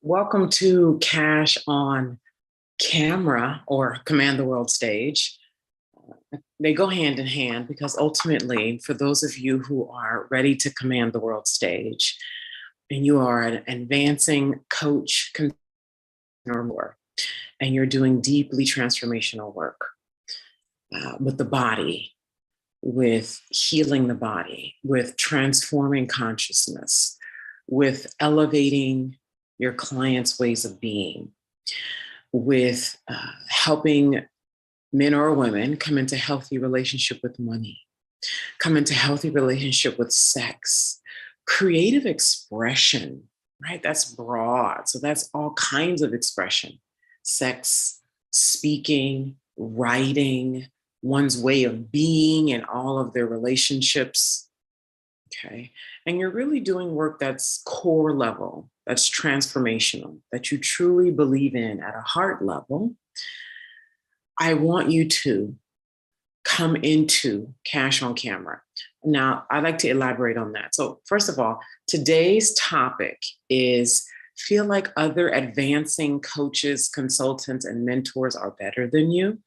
Welcome to Cash on Camera or Command the World Stage. They go hand in hand because ultimately, for those of you who are ready to command the world stage and you are an advancing coach or more, and you're doing deeply transformational work with the body, with healing the body, with transforming consciousness, with elevating your clients' ways of being, with helping men or women come into healthy relationship with money, come into healthy relationship with sex, creative expression, right? That's broad. So that's all kinds of expression: sex, speaking, writing, one's way of being and all of their relationships. Okay. And you're really doing work that's core level, that's transformational, that you truly believe in at a heart level. I want you to come into Cash on Camera. Now, I'd like to elaborate on that. So, first of all, today's topic is feel like other advancing coaches, consultants, and mentors are better than you.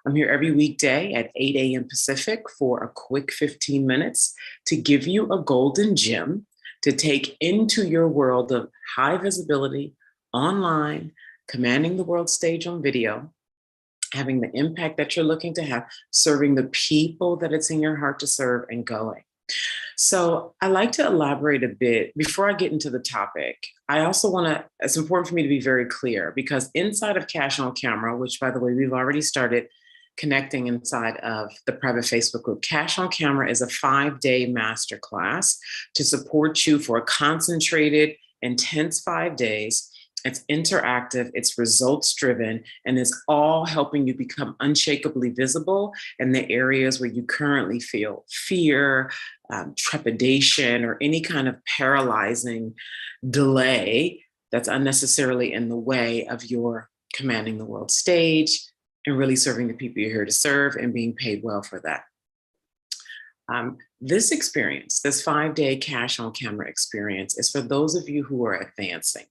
I'm here every weekday at 8 a.m. Pacific for a quick 15 minutes to give you a golden gem to take into your world of high visibility, online, commanding the world stage on video, having the impact that you're looking to have, serving the people that it's in your heart to serve, and going. So I like to elaborate a bit before I get into the topic. I also want to, it's important for me to be very clear because inside of Cash on Camera, which by the way, we've already started connecting inside of the private Facebook group, Cash on Camera is a 5-day masterclass to support you for a concentrated, intense 5 days. It's interactive, it's results driven, and it's all helping you become unshakably visible in the areas where you currently feel fear, trepidation, or any kind of paralyzing delay that's unnecessarily in the way of your commanding the world stage and really serving the people you're here to serve and being paid well for that. This experience, this 5-day Cash on Camera experience, is for those of you who are advancing.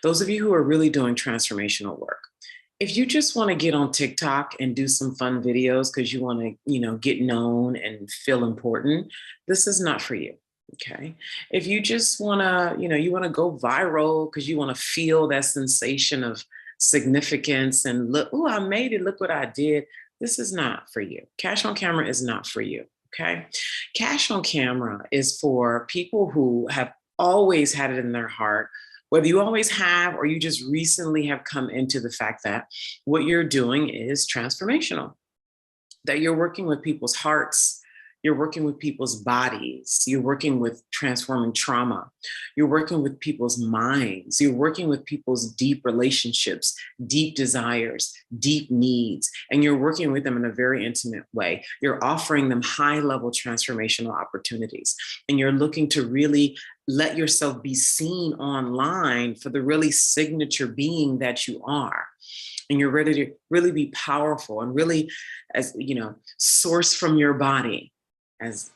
Those of you who are really doing transformational work. If you just want to get on TikTok and do some fun videos because you want to, get known and feel important, this is not for you. Okay. If you just want to, you want to go viral because you want to feel that sensation of significance and look, oh, I made it, look what I did. This is not for you. Cash on Camera is not for you. Okay. Cash on Camera is for people who have always had it in their heart, whether you always have or you just recently have come into the fact that what you're doing is transformational, that you're working with people's hearts, you're working with people's bodies, you're working with transforming trauma, you're working with people's minds, you're working with people's deep relationships, deep desires, deep needs, and you're working with them in a very intimate way. You're offering them high-level transformational opportunities, and you're looking to really let yourself be seen online for the really signature being that you are. And you're ready to really be powerful and really, as source from your body. As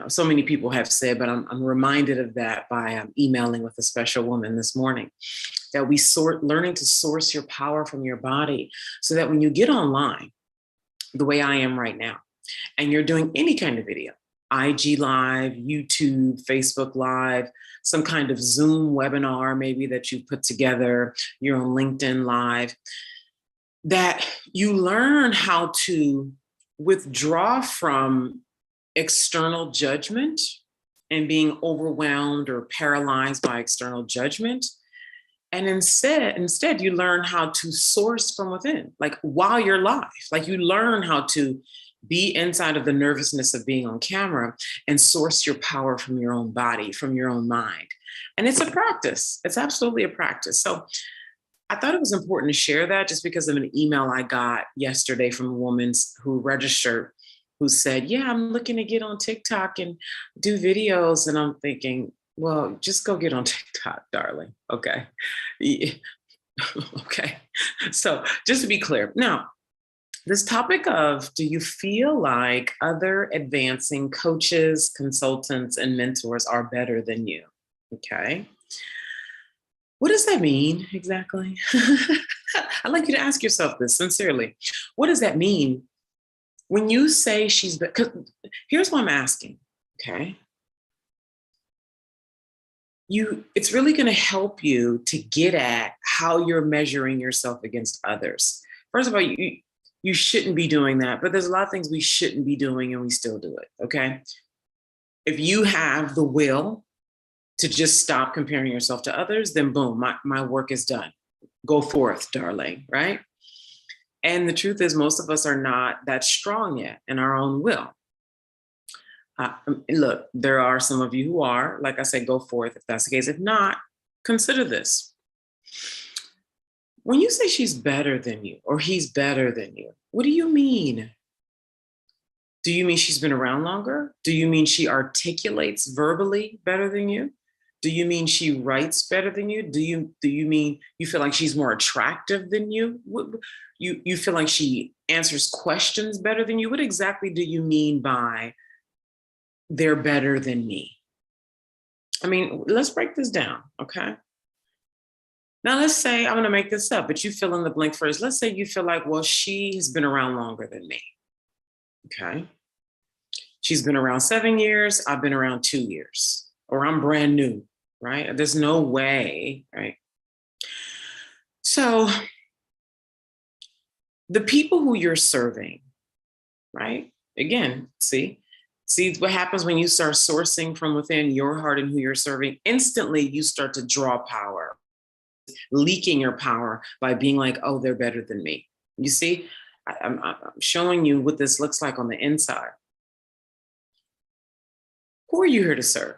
so many people have said, but I'm reminded of that by emailing with a special woman this morning, that learning to source your power from your body so that when you get online, the way I am right now, and you're doing any kind of video, IG Live, YouTube, Facebook Live, some kind of Zoom webinar maybe that you put together, you're on LinkedIn Live, that you learn how to withdraw from external judgment and being overwhelmed or paralyzed by external judgment. And instead you learn how to source from within, like while you're live, like you learn how to be inside of the nervousness of being on camera and source your power from your own body, from your own mind. And it's a practice. It's absolutely a practice. So I thought it was important to share that just because of an email I got yesterday from a woman who registered, who said, yeah, I'm looking to get on TikTok and do videos. And I'm thinking, well, just go get on TikTok, darling. Okay. Okay. So just to be clear, now, this topic of, do you feel like other advancing coaches, consultants, and mentors are better than you? Okay. What does that mean exactly? I'd like you to ask yourself this sincerely. What does that mean when you say she's better? Here's what I'm asking, okay? It's really going to help you to get at how you're measuring yourself against others. First of all, you shouldn't be doing that, but there's a lot of things we shouldn't be doing and we still do it, okay? If you have the will to just stop comparing yourself to others, then boom, my work is done. Go forth, darling, right? And the truth is, most of us are not that strong yet in our own will. Look, there are some of you who are, like I said, go forth if that's the case. If not, consider this. When you say she's better than you or he's better than you, what do you mean? Do you mean she's been around longer? Do you mean she articulates verbally better than you? Do you mean she writes better than you? Do you mean you feel like she's more attractive than you? You feel like she answers questions better than you? What exactly do you mean by they're better than me? I mean, let's break this down, okay? Now let's say, I'm gonna make this up, but you fill in the blank first. Let's say you feel like, well, she has been around longer than me, okay? She's been around 7 years, I've been around 2 years, or I'm brand new, right? There's no way, right? So the people who you're serving, right? Again, see what happens when you start sourcing from within your heart and who you're serving. Instantly, you start to draw power, leaking your power by being like, oh, they're better than me. You see, I'm showing you what this looks like on the inside. Who are you here to serve?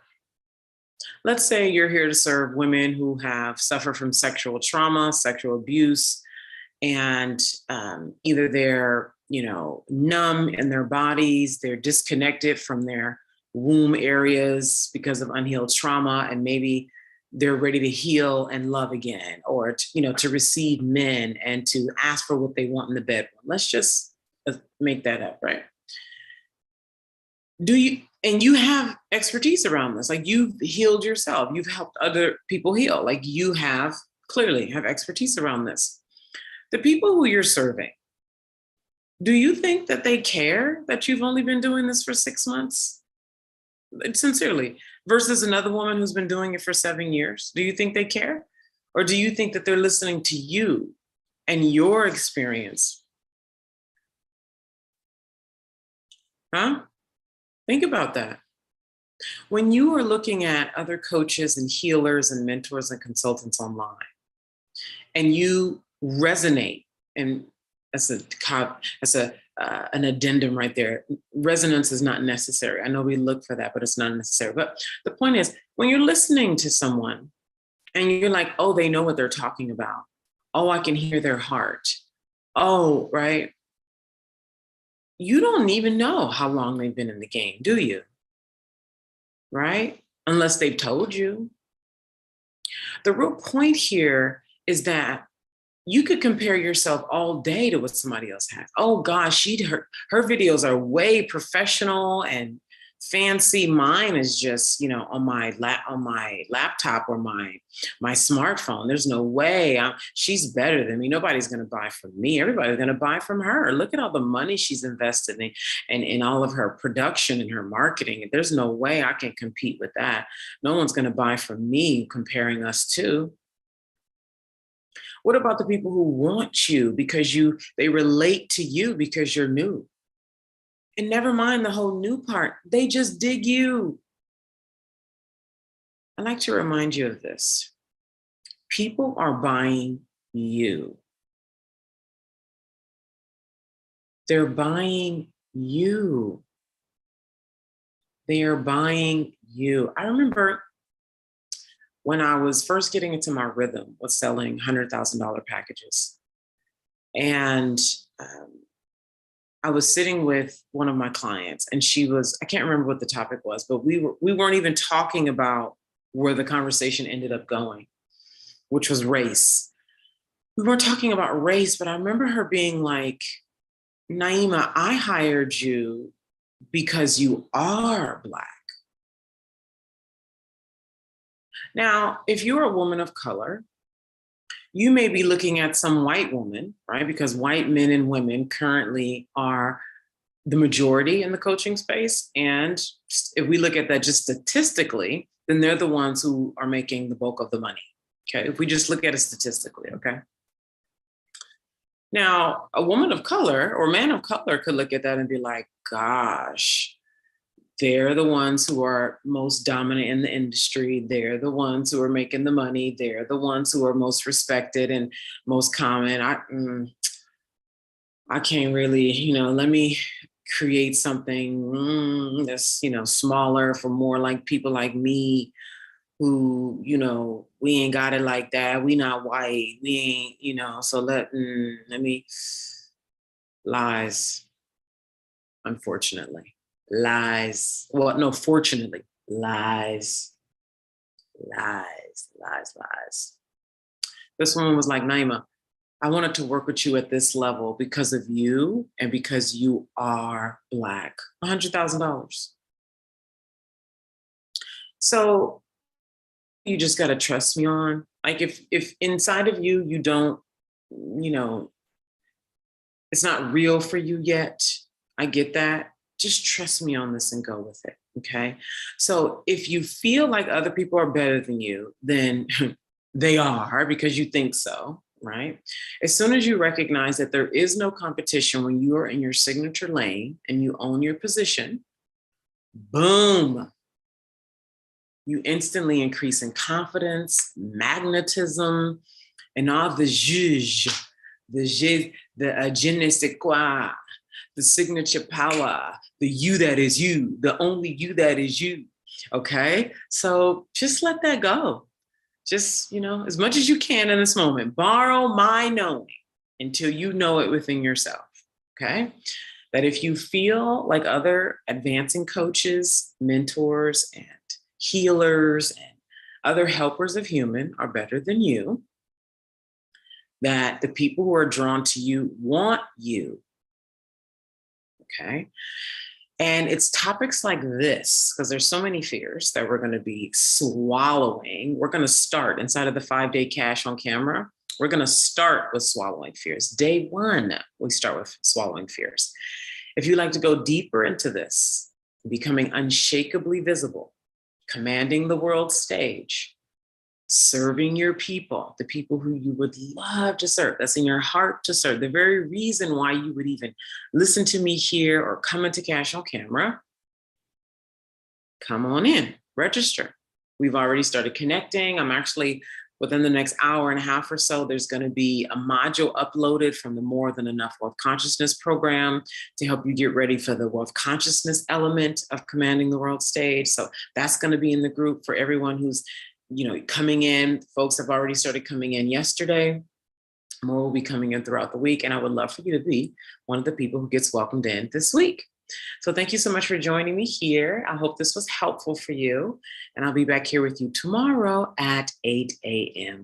Let's say you're here to serve women who have suffered from sexual trauma, sexual abuse, and either they're numb in their bodies, they're disconnected from their womb areas because of unhealed trauma, and maybe they're ready to heal and love again, or to receive men and to ask for what they want in the bedroom. Let's just make that up, right? And you have expertise around this, like you've healed yourself, you've helped other people heal, like you clearly have expertise around this. The people who you're serving, do you think that they care that you've only been doing this for 6 months? Sincerely, versus another woman who's been doing it for 7 years. Do you think they care? Or do you think that they're listening to you and your experience? Huh? Think about that. When you are looking at other coaches and healers and mentors and consultants online, and you resonate, and that's an addendum right there. Resonance is not necessary. I know we look for that, but it's not necessary. But the point is, when you're listening to someone and you're like, oh, they know what they're talking about. Oh, I can hear their heart. Oh, right. You don't even know how long they've been in the game, do you? Right? Unless they've told you. The real point here is that you could compare yourself all day to what somebody else has. Oh gosh, her videos are way professional and fancy. Mine is just, on my laptop or my smartphone. There's no way she's better than me. Nobody's going to buy from me. Everybody's going to buy from her. Look at all the money she's invested in and in all of her production and her marketing. There's no way I can compete with that. No one's going to buy from me comparing us to. What about the people who want you because they relate to you because you're new? And never mind the whole new part, they just dig you. I like to remind you of this. People are buying you. They're buying you. They are buying you. I remember when I was first getting into my rhythm with selling $100,000 packages. And I was sitting with one of my clients, and I can't remember what the topic was, but we weren't even talking about where the conversation ended up going, which was race. We weren't talking about race, but I remember her being like, Naima, I hired you because you are Black. Now, if you're a woman of color, You may be looking at some white woman, right? Because white men and women currently are the majority in the coaching space. And if we look at that just statistically, then they're the ones who are making the bulk of the money. Okay. If we just look at it statistically, okay. Now, a woman of color or man of color could look at that and be like, gosh, they're the ones who are most dominant in the industry. They're the ones who are making the money. They're the ones who are most respected and most common. I can't really, let me create something that's, smaller for more like people like me who, we ain't got it like that. We not white. We ain't, so let me lies, unfortunately. Lies. Well, no, fortunately, lies, lies, lies, lies. This woman was like, Naima, I wanted to work with you at this level because of you and because you are Black. $100,000. So you just got to trust me on. Like if inside of you, you don't, it's not real for you yet. I get that. Just trust me on this and go with it. Okay. So if you feel like other people are better than you, then they are because you think so, right? As soon as you recognize that there is no competition when you are in your signature lane and you own your position, boom, you instantly increase in confidence, magnetism, and all the zhuzh, the je ne sais quoi, the signature power, the you that is you, the only you that is you. Okay. So just let that go. Just, as much as you can in this moment, borrow my knowing until you know it within yourself. Okay. That if you feel like other advancing coaches, mentors, and healers, and other helpers of human are better than you, that the people who are drawn to you want you. Okay. And it's topics like this, because there's so many fears that we're going to be swallowing. We're going to start inside of the 5-day cash on camera. We're going to start with swallowing fears. Day 1, we start with swallowing fears. If you'd like to go deeper into this, becoming unshakably visible, commanding the world stage, serving your people, the people who you would love to serve, that's in your heart to serve, the very reason why you would even listen to me here or come into Cash on Camera, come on in, register. We've already started connecting. I'm actually, within the next hour and a half or so, there's going to be a module uploaded from the More Than Enough Wealth Consciousness program to help you get ready for the wealth consciousness element of commanding the world stage. So that's going to be in the group for everyone who's coming in. Folks have already started coming in yesterday. More will be coming in throughout the week. And I would love for you to be one of the people who gets welcomed in this week. So thank you so much for joining me here. I hope this was helpful for you. And I'll be back here with you tomorrow at 8 a.m.